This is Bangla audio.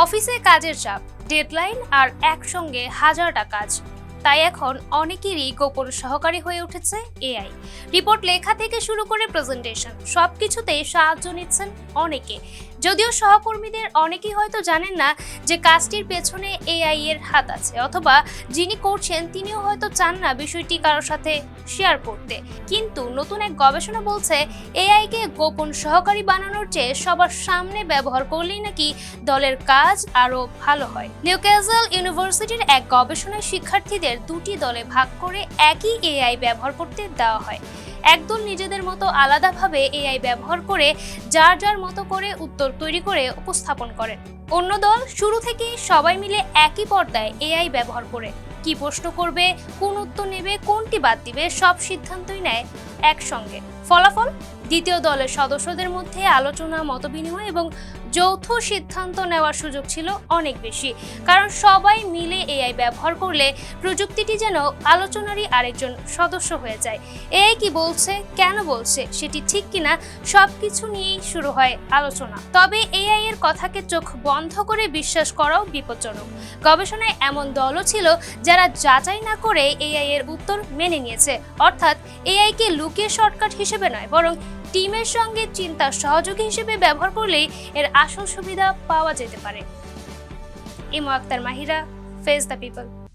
অফিসে কাজের চাপ, ডেডলাইন আর একসঙ্গে হাজারটা কাজ, তাই এখন অনেকেরই গোপন সহকারী হয়ে উঠেছে এআই। রিপোর্ট লেখা থেকে শুরু করে প্রেজেন্টেশন সবকিছুতে সাহায্য নিচ্ছেন অনেকে। যদিও সহকর্মীদের অনেকেই হয়তো জানেন না যে কাজটির পেছনে এআই এর হাত আছে, অথবা যিনি করছেন তিনিও হয়তো চান না বিষয়টি কারোর সাথে শেয়ার করতে। কিন্তু নতুন এক গবেষণা বলছে এআই কে গোপন সহকারী বানানোর চেয়ে সবার সামনে ব্যবহার করলেই নাকি দলের কাজ আরো ভালো হয়। নিউক্যাসল ইউনিভার্সিটির এক গবেষণায় শিক্ষার্থীদের দুটি দলে ভাগ করে একই এআই ব্যবহার করতে দেওয়া হয়। একদল নিজেদের মতো আলাদাভাবে এআই ব্যবহার করে যার যার মতো করে উত্তর তৈরি করে উপস্থাপন করেন। অন্য দল শুরু থেকেই সবাই মিলে একই পর্দায় এআই ব্যবহার করে কি প্রশ্ন করবে, কোন উত্তর নেবে, কোনটি বাদ দিবে, সব সিদ্ধান্তই নেয় একসঙ্গে। ফলাফল, দ্বিতীয় দলের সদস্যদের মধ্যে আলোচনা, মতবিনিময় এবং যৌথ সিদ্ধান্ত নেওয়ার সুযোগ ছিল অনেক বেশি, কারণ সবাই মিলে এআই ব্যবহার করলে প্রযুক্তিটি যেন আলোচনারই আরেকজন সদস্য হয়ে যায়। এআই কি বলছে, কেন বলছে, সেটি ঠিক কিনা, সবকিছু নিয়েই শুরু হয় আলোচনা। তবে এআই এর কথাকে চোখ বন্ধ করে বিশ্বাস করাও বিপজ্জনক। গবেষণায় এমন দলও ছিল যারা যাচাই না করে এআই এর উত্তর মেনে নিয়েছে, অর্থাৎ এআই কে লুকিয়ে শর্টকাট হিসেবে নয়, বরং টিমের সঙ্গে চিন্তার সহযোগী হিসেবে ব্যবহার করলেই এর আসল সুবিধা পাওয়া যেতে পারে। Imo Akhtar Mahira, face the people.